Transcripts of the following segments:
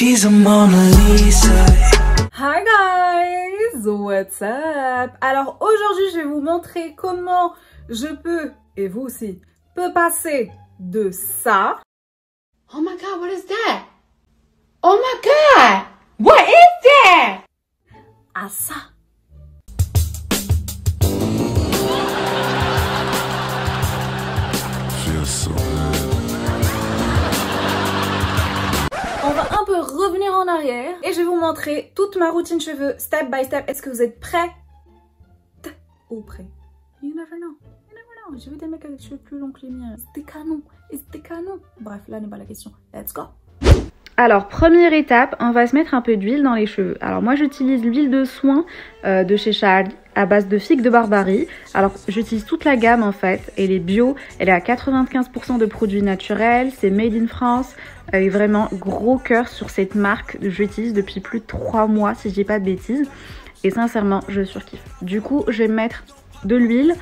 She's a Mona Lisa. Hi guys, what's up? Alors aujourd'hui je vais vous montrer comment je peux, et vous aussi, peut passer de ça. Oh my god, what is that? Oh my god, what is that? À ça. On va un peu revenir en arrière et je vais vous montrer toute ma routine cheveux step by step. Est-ce que vous êtes prêts ou prêts? You never know. You never know. J'ai vu des mecs avec des cheveux plus longs que les miens. C'était canon. C'était canon. Bref, là n'est pas la question. Let's go. Alors, première étape, on va se mettre un peu d'huile dans les cheveux. Alors moi, j'utilise l'huile de soin de chez Charles à base de figues de Barbarie. Alors, j'utilise toute la gamme en fait. Elle est bio, elle est à 95% de produits naturels. C'est made in France. Elle est vraiment gros cœur sur cette marque que j'utilise depuis plus de 3 mois, si je dis pas de bêtises. Et sincèrement, je surkiffe. Du coup, je vais mettre de l'huile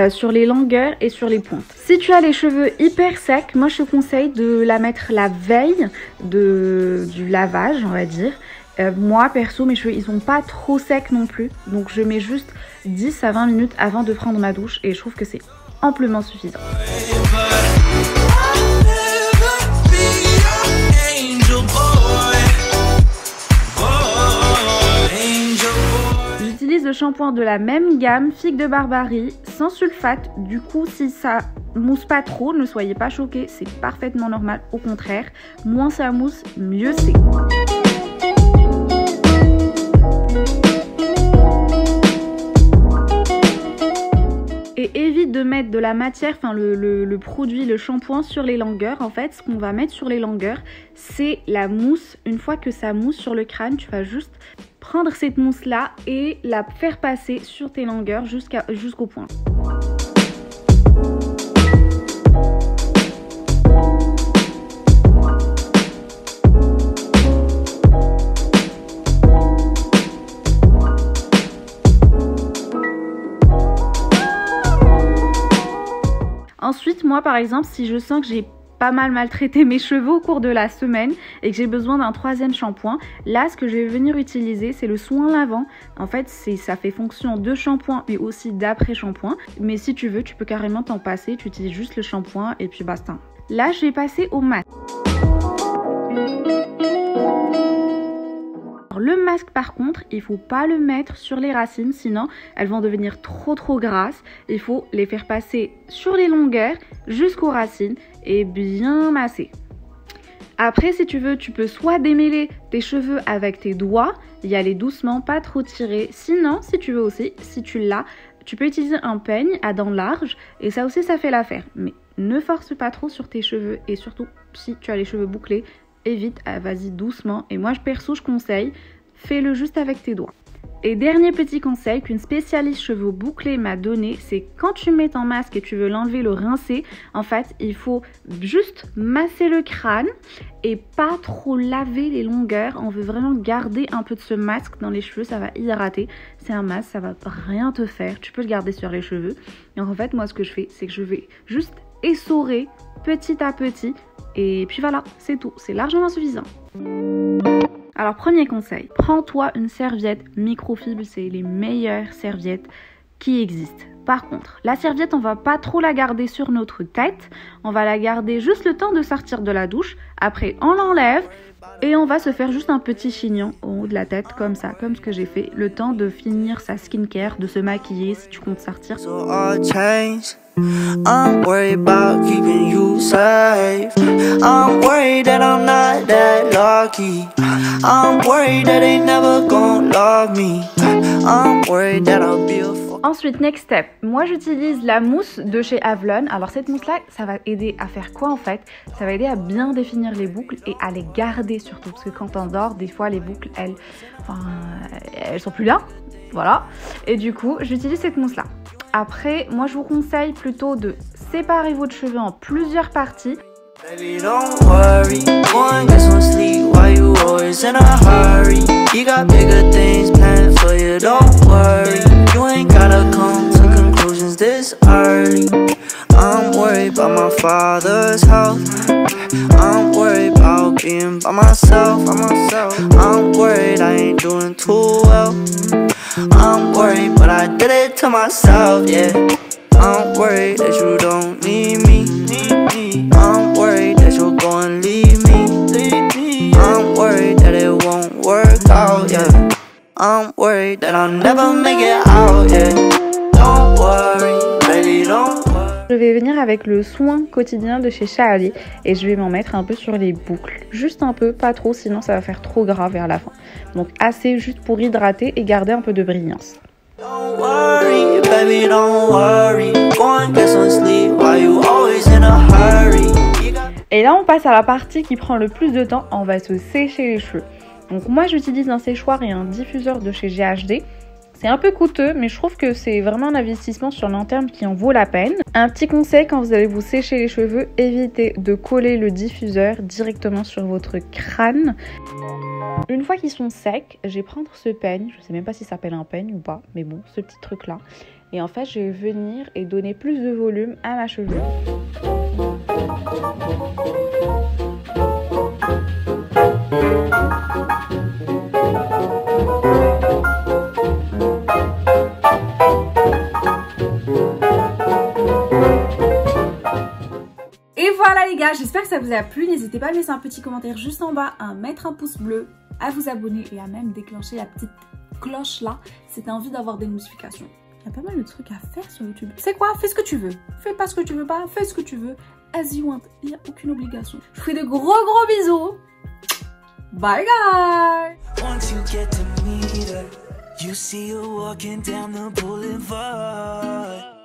sur les longueurs et sur les pointes. Si tu as les cheveux hyper secs, moi je te conseille de la mettre la veille du lavage, on va dire. Moi perso, mes cheveux ils sont pas trop secs non plus, donc je mets juste 10 à 20 minutes avant de prendre ma douche et je trouve que c'est amplement suffisant. J'utilise le shampoing de la même gamme, Figues de Barbarie, sans sulfate. Du coup, si ça mousse pas trop, ne soyez pas choqués, c'est parfaitement normal. Au contraire, moins ça mousse, mieux c'est. Et évite de mettre de la matière, enfin le produit, le shampoing sur les longueurs. En fait, ce qu'on va mettre sur les longueurs, c'est la mousse. Une fois que ça mousse sur le crâne, tu vas juste prendre cette mousse là et la faire passer sur tes longueurs jusqu'au point. Ensuite, moi par exemple, si je sens que j'ai pas mal maltraité mes cheveux au cours de la semaine et que j'ai besoin d'un troisième shampoing, là ce que je vais venir utiliser c'est le soin lavant. En fait ça fait fonction de shampoing mais aussi d'après shampoing, mais si tu veux tu peux carrément t'en passer, tu utilises juste le shampoing et puis basta. Là je vais passer au masque. Le masque par contre, il faut pas le mettre sur les racines, sinon elles vont devenir trop grasses. Il faut les faire passer sur les longueurs jusqu'aux racines et bien masser. Après si tu veux, tu peux soit démêler tes cheveux avec tes doigts, y aller doucement, pas trop tirer. Sinon, si tu veux aussi, si tu l'as, tu peux utiliser un peigne à dents larges et ça aussi ça fait l'affaire. Mais ne force pas trop sur tes cheveux et surtout si tu as les cheveux bouclés, évite, vas-y doucement. Et moi perso je conseille, fais-le juste avec tes doigts. Et dernier petit conseil qu'une spécialiste cheveux bouclés m'a donné, c'est quand tu mets ton masque et tu veux l'enlever, le rincer, en fait il faut juste masser le crâne et pas trop laver les longueurs. On veut vraiment garder un peu de ce masque dans les cheveux, ça va hydrater. C'est un masque, ça va rien te faire, tu peux le garder sur les cheveux. Et en fait moi ce que je fais, c'est que je vais juste essorer petit à petit. Et puis voilà, c'est tout, c'est largement suffisant. Alors premier conseil, prends-toi une serviette microfibre, c'est les meilleures serviettes qui existent. Par contre, la serviette, on va pas trop la garder sur notre tête, on va la garder juste le temps de sortir de la douche. Après, on l'enlève et on va se faire juste un petit chignon au haut de la tête, comme ça, comme ce que j'ai fait, le temps de finir sa skincare, de se maquiller si tu comptes sortir. I'm worried about keeping you safe. I'm worried that I'm not that lucky. I'm worried that they never gonna love me. I'm worried that I'll be a fool. Ensuite, next step, moi j'utilise la mousse de chez Avlon. Alors cette mousse là, ça va aider à faire quoi en fait? Ça va aider à bien définir les boucles et à les garder surtout. Parce que quand on dort, des fois les boucles, elles sont plus là. Voilà. Et du coup, j'utilise cette mousse là. Après, moi je vous conseille plutôt de séparer votre cheveu en plusieurs parties. Baby, don't worry, go and get some sleep while you always in a hurry. You got bigger things planned for you, don't worry. You ain't gotta come to conclusions this early. I'm worried about my father's health. I'm worried about being by myself. I'm worried I ain't doing too well. I'm worried, but I did it to myself, yeah. I'm worried that you don't need me. I'm worried that you're gonna leave me. I'm worried that it won't work out, yeah. I'm worried that I'll never make it out, yeah. Don't worry, baby, don't worry. Je vais venir avec le soin quotidien de chez Charlie et je vais m'en mettre un peu sur les boucles. Juste un peu, pas trop, sinon ça va faire trop gras vers la fin. Donc assez juste pour hydrater et garder un peu de brillance. Don't worry, baby, don't worry. Go and get some sleep while you always in a hurry. Et là on passe à la partie qui prend le plus de temps, on va se sécher les cheveux. Donc moi j'utilise un séchoir et un diffuseur de chez GHD. C'est un peu coûteux, mais je trouve que c'est vraiment un investissement sur le long terme qui en vaut la peine. Un petit conseil, quand vous allez vous sécher les cheveux, évitez de coller le diffuseur directement sur votre crâne. Une fois qu'ils sont secs, je vais prendre ce peigne, je sais même pas si ça s'appelle un peigne ou pas, mais bon, ce petit truc là. Et en fait, je vais venir et donner plus de volume à ma chevelure. Et voilà les gars, j'espère que ça vous a plu. N'hésitez pas à laisser un petit commentaire juste en bas, à mettre un pouce bleu, à vous abonner et à même déclencher la petite cloche là si t'as envie d'avoir des notifications. Il y a pas mal de trucs à faire sur YouTube. C'est quoi? Fais ce que tu veux. Fais pas ce que tu veux pas, fais ce que tu veux. As you want. Il n'y a aucune obligation. Je vous fais de gros bisous. Bye guys! Once you get to meet her, you see her walking down the boulevard.